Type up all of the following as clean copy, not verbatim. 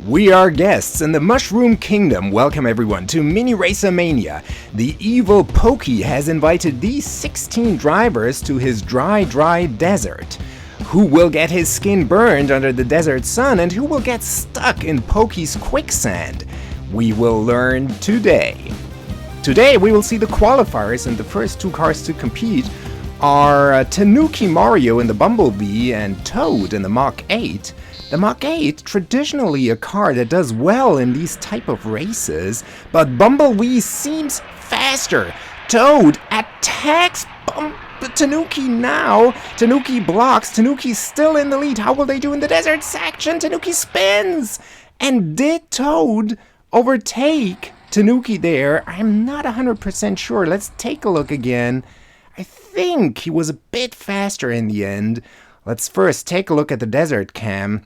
We are guests in the Mushroom Kingdom. Welcome everyone to Mini Racer Mania. The evil Pokey has invited these 16 drivers to his dry desert. Who will get his skin burned under the desert sun and who will get stuck in Pokey's quicksand? We will learn today. Today we will see the qualifiers, and the first two cars to compete are Tanuki Mario in the Bumblebee and Toad in the Mach 8. The Mach 8, traditionally a car that does well in these type of races, but Bumblebee seems faster. Toad attacks Tanuki now. Tanuki blocks. Tanuki's still in the lead. How will they do in the desert section? Tanuki spins! And did Toad overtake Tanuki there? I'm not 100% sure. Let's take a look again. I think he was a bit faster in the end. Let's first take a look at the desert cam.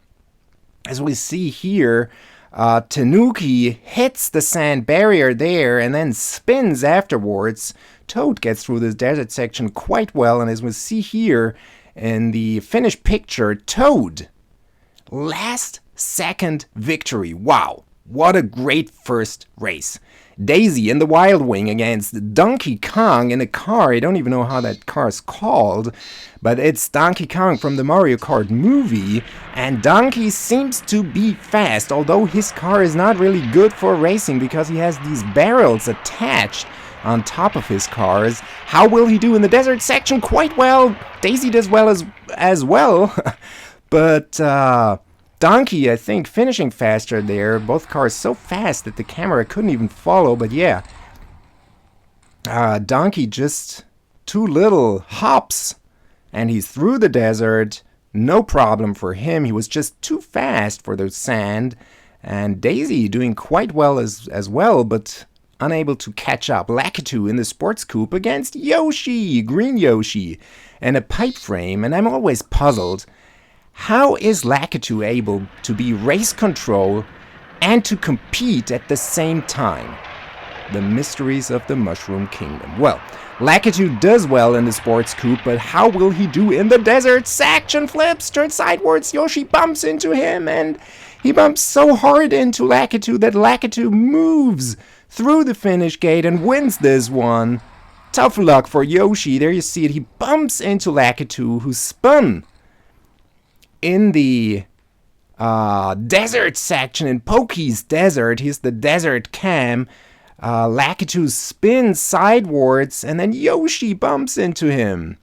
As we see here, Tanuki hits the sand barrier there and then spins afterwards. Toad gets through this desert section quite well, and as we see here in the finished picture, Toad, last second victory. Wow, what a great first race. Daisy in the Wild Wing against Donkey Kong in a car. I don't even know how that car is called, but it's Donkey Kong from the Mario Kart movie, and Donkey seems to be fast, although his car is not really good for racing because he has these barrels attached on top of his cars. How will he do in the desert section? Quite well. Daisy does well as well, but Donkey, I think, finishing faster there. Both cars so fast that the camera couldn't even follow. But yeah, Donkey just too little hops, and he's through the desert. No problem for him. He was just too fast for the sand. And Daisy doing quite well as well, but unable to catch up. Lakitu in the sports coupe against Yoshi, green Yoshi, and a pipe frame. And I'm always puzzled. How is Lakitu able to be race control and to compete at the same time? The mysteries of the Mushroom Kingdom. Well, Lakitu does well in the sports coupe, but how will he do in the desert section? Flips, turns sideways, Yoshi bumps into him, and he bumps so hard into Lakitu that Lakitu moves through the finish gate and wins this one. Tough luck for Yoshi. There you see it. He bumps into Lakitu, who spun in the desert section, in Pokey's desert. He's the desert cam. Lakitu spins sidewards, and then Yoshi bumps into him.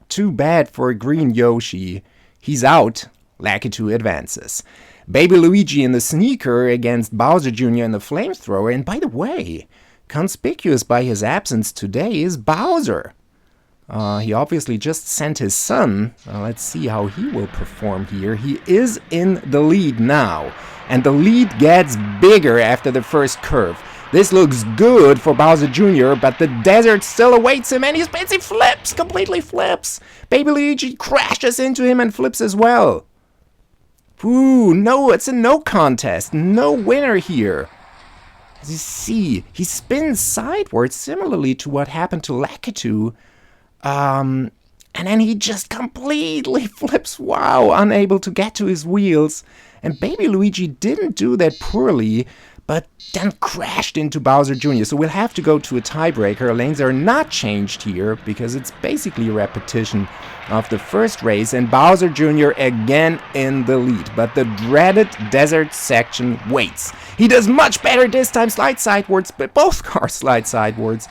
Too bad for green Yoshi. He's out. Lakitu advances. Baby Luigi in the sneaker against Bowser Jr. in the flamethrower. And by the way, conspicuous by his absence today is Bowser. He obviously just sent his son. Let's see how he will perform here. He is in the lead now, and the lead gets bigger after the first curve. This looks good for Bowser Jr., but the desert still awaits him, and he flips, completely flips. Baby Luigi crashes into him and flips as well. Ooh, no, it's a no contest. No winner here. As you see, he spins sideways, similarly to what happened to Lakitu. And then he just completely flips. Wow, unable to get to his wheels. And Baby Luigi didn't do that poorly, but then crashed into Bowser Jr. So we'll have to go to a tiebreaker. Lanes are not changed here because it's basically a repetition of the first race. And Bowser Jr. again in the lead. But the dreaded desert section waits. He does much better this time. Slide sidewards, but both cars slide sidewards.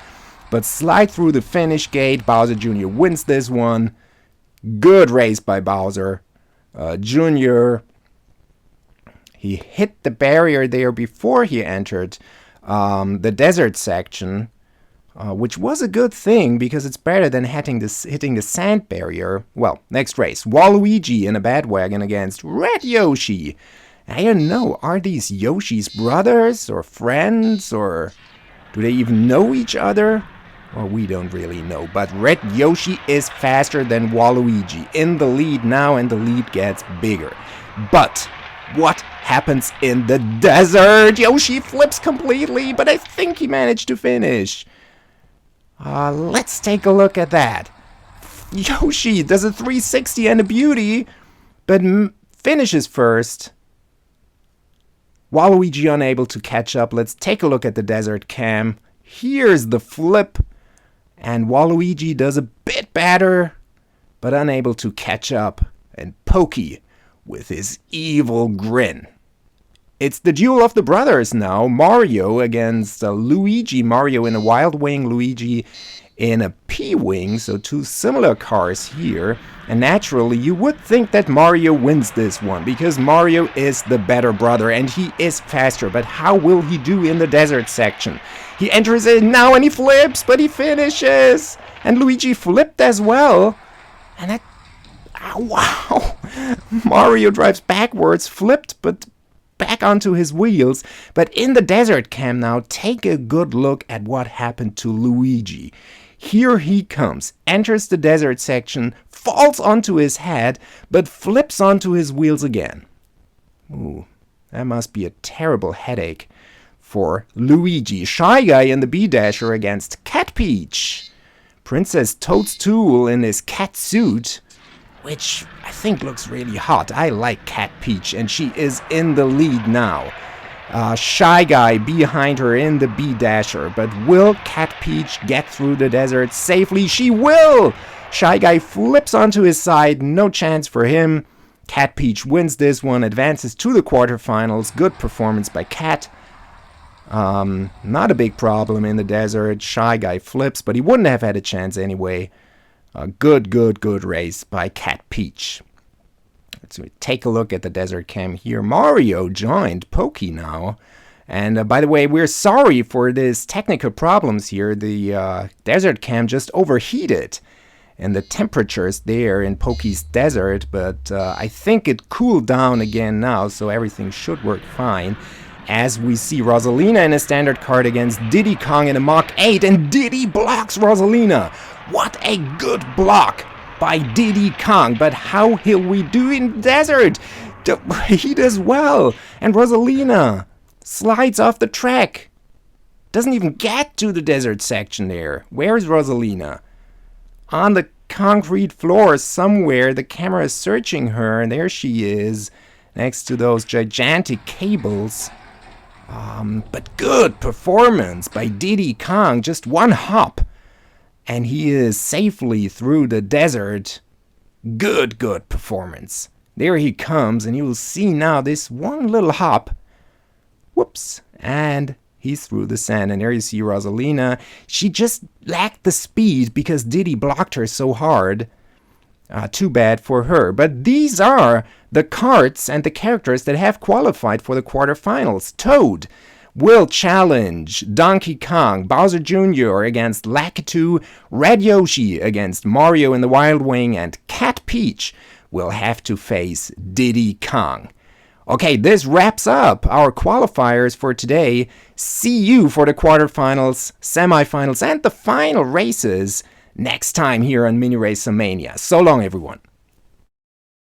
But slide through the finish gate. Bowser Jr. wins this one. Good race by Bowser Jr. He hit the barrier there before he entered the desert section, which was a good thing because it's better than hitting the sand barrier. Well, next race. Waluigi in a Badwagon against Red Yoshi. I don't know, are these Yoshi's brothers or friends, or do they even know each other? Well, we don't really know, but Red Yoshi is faster than Waluigi. In the lead now, and the lead gets bigger. But what happens in the desert? Yoshi flips completely, but I think he managed to finish. Let's take a look at that. Yoshi does a 360 and a beauty, but finishes first. Waluigi unable to catch up. Let's take a look at the desert cam. Here's the flip. And Waluigi does a bit better, but unable to catch up. And Pokey with his evil grin. It's the duel of the brothers now. Mario against Luigi. Mario in a Wild Wing, Luigi in a P-Wing. So two similar cars here. And naturally, you would think that Mario wins this one, because Mario is the better brother and he is faster. But how will he do in the desert section? He enters in now and he flips, but he finishes. And Luigi flipped as well. And that... Oh, wow! Mario drives backwards, flipped, but back onto his wheels. But in the desert cam now, take a good look at what happened to Luigi. Here he comes, enters the desert section, falls onto his head, but flips onto his wheels again. Ooh, that must be a terrible headache for Luigi. Shy Guy in the B-Dasher against Cat Peach. Princess Toadstool in his cat suit, which I think looks really hot. I like Cat Peach, and she is in the lead now. Shy Guy behind her in the B-Dasher, but will Cat Peach get through the desert safely? She will! Shy Guy flips onto his side, no chance for him. Cat Peach wins this one, advances to the quarterfinals. Good performance by Cat. Not a big problem in the desert. Shy Guy flips, but he wouldn't have had a chance anyway. A good race by Cat Peach. Let's take a look at the desert cam here. Mario joined Pokey now. And by the way, we're sorry for this technical problems here. The desert cam just overheated. And the temperatures there in Pokey's desert. But I think it cooled down again now. So everything should work fine. As we see Rosalina in a standard card against Diddy Kong in a Mach 8. And Diddy blocks Rosalina. What a good block by Diddy Kong. But how will we do in the desert? He does well. And Rosalina slides off the track. Doesn't even get to the desert section there. Where is Rosalina? On the concrete floor somewhere. The camera is searching her. And there she is. Next to those gigantic cables. But good performance by Diddy Kong. Just one hop. And he is safely through the desert. Good performance. There he comes, and you will see now this one little hop. Whoops. And he's through the sand. And there you see Rosalina. She just lacked the speed because Diddy blocked her so hard. Too bad for her. But these are the carts and the characters that have qualified for the quarterfinals. Toad will challenge Donkey Kong, Bowser Jr. against Lakitu, Red Yoshi against Mario in the Wild Wing, and Cat Peach will have to face Diddy Kong. Okay, this wraps up our qualifiers for today. See you for the quarterfinals, semifinals, and the final races next time here on Mini Racer Mania. So long, everyone.